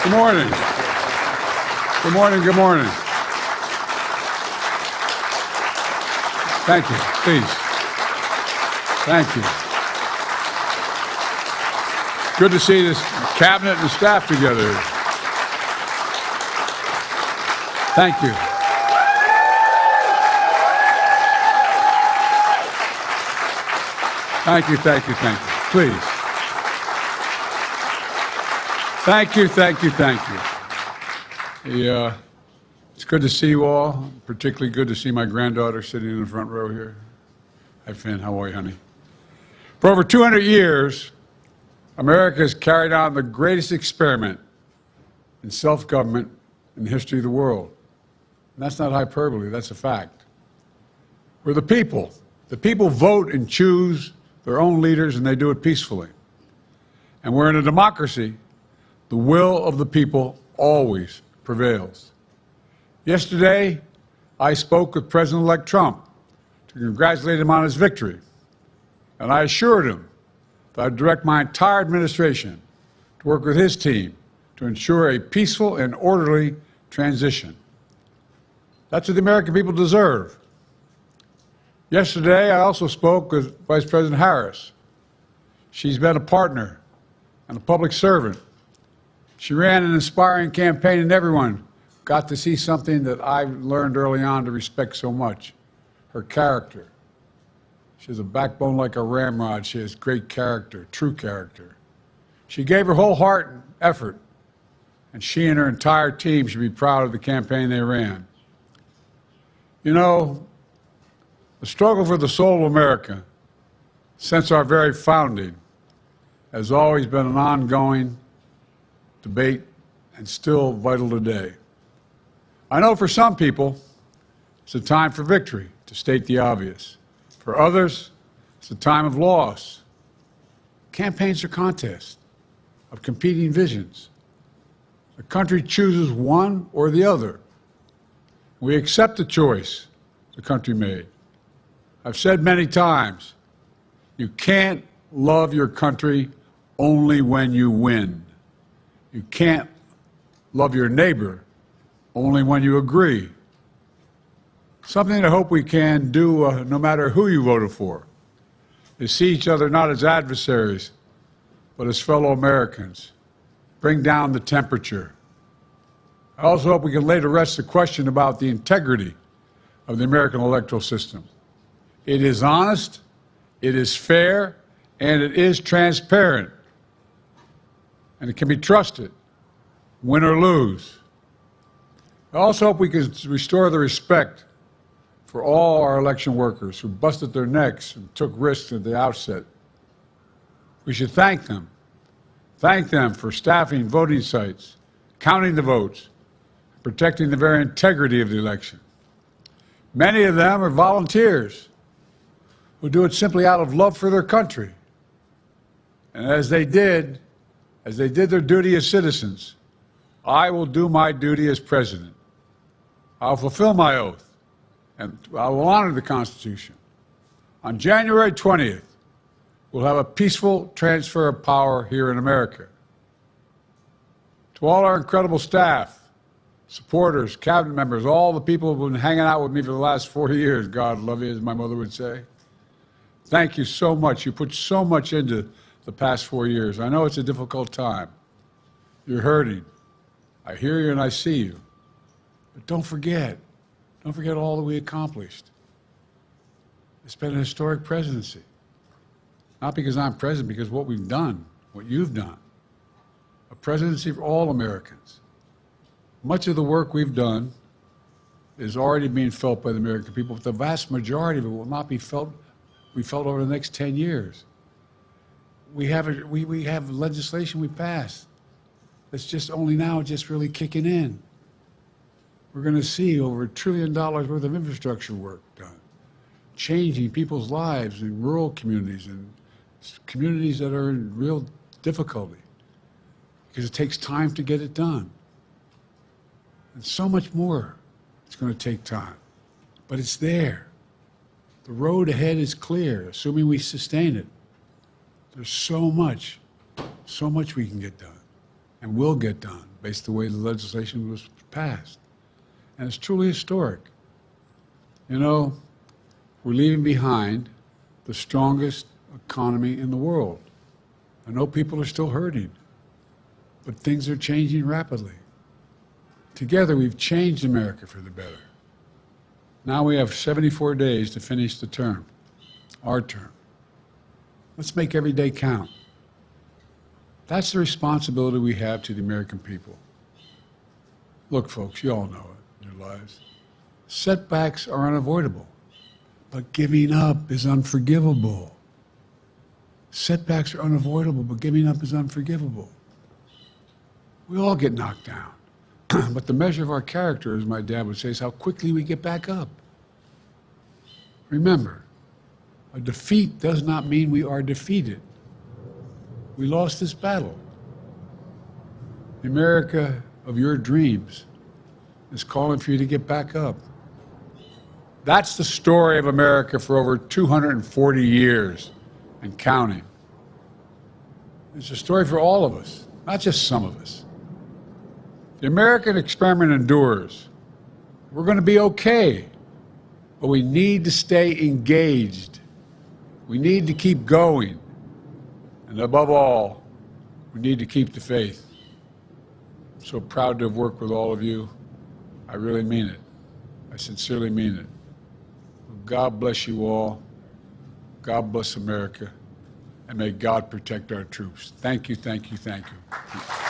Good morning. Good morning, good morning. Thank you, please. Thank you. Good to see this cabinet and staff together. Thank you. Thank you, thank you, thank you. Please. Thank you, thank you, thank you. It's good to see you all, particularly good to see my granddaughter sitting in the front row here. Hi, Finn, how are you, honey? For over 200 years, America has carried on the greatest experiment in self-government in the history of the world. And that's not hyperbole, that's a fact. We're the people. The people vote and choose their own leaders, and they do it peacefully. And we're in a democracy. The will of the people always prevails. Yesterday, I spoke with President-elect Trump to congratulate him on his victory. And I assured him that I'd direct my entire administration to work with his team to ensure a peaceful and orderly transition. That's what the American people deserve. Yesterday, I also spoke with Vice President Harris. She's been a partner and a public servant. She ran an inspiring campaign, and everyone got to see something that I learned early on to respect so much, her character. She has a backbone like a ramrod. She has great character, true character. She gave her whole heart and effort, and she and her entire team should be proud of the campaign they ran. You know, the struggle for the soul of America, since our very founding, has always been an ongoing debate and still vital today. I know for some people, it's a time for victory, to state the obvious. For others, it's a time of loss. Campaigns are contests of competing visions. The country chooses one or the other. We accept the choice the country made. I've said many times, you can't love your country only when you win. You can't love your neighbor only when you agree. Something I hope we can do, no matter who you voted for, is see each other not as adversaries, but as fellow Americans. Bring down the temperature. I also hope we can lay to rest the question about the integrity of the American electoral system. It is honest, it is fair, and it is transparent. And it can be trusted, win or lose. I also hope we can restore the respect for all our election workers who busted their necks and took risks at the outset. We should thank them. Thank them for staffing voting sites, counting the votes, protecting the very integrity of the election. Many of them are volunteers who do it simply out of love for their country. And as they did their duty as citizens, I will do my duty as president. I'll fulfill my oath, and I will honor the Constitution. On January 20th, we'll have a peaceful transfer of power here in America. To all our incredible staff, supporters, cabinet members, all the people who've been hanging out with me for the last 40 years, God love you, as my mother would say. Thank you so much. You put so much into the past 4 years. I know it's a difficult time. You're hurting. I hear you and I see you. But don't forget all that we accomplished. It's been a historic presidency. Not because I'm president, because what we've done, what you've done. A presidency for all Americans. Much of the work we've done is already being felt by the American people, but the vast majority of it will not be felt over the next 10 years. We have legislation we passed that's just only now just really kicking in. We're going to see over $1 trillion worth of infrastructure work done, changing people's lives in rural communities and communities that are in real difficulty, because it takes time to get it done. And so much more it's going to take time, but it's there. The road ahead is clear, assuming we sustain it. There's so much we can get done and will get done based on the way the legislation was passed. And it's truly historic. You know, we're leaving behind the strongest economy in the world. I know people are still hurting, but things are changing rapidly. Together, we've changed America for the better. Now we have 74 days to finish the term, our term. Let's make every day count. That's the responsibility we have to the American people. Look, folks, you all know it in your lives. Setbacks are unavoidable, but giving up is unforgivable. Setbacks are unavoidable, but giving up is unforgivable. We all get knocked down. But the measure of our character, as my dad would say, is how quickly we get back up. Remember, a defeat does not mean we are defeated. We lost this battle. The America of your dreams is calling for you to get back up. That's the story of America for over 240 years and counting. It's a story for all of us, not just some of us. The American experiment endures. We're going to be okay, but we need to stay engaged. We need to keep going. And above all, we need to keep the faith. I'm so proud to have worked with all of you. I really mean it. I sincerely mean it. God bless you all. God bless America. And may God protect our troops. Thank you, thank you, thank you.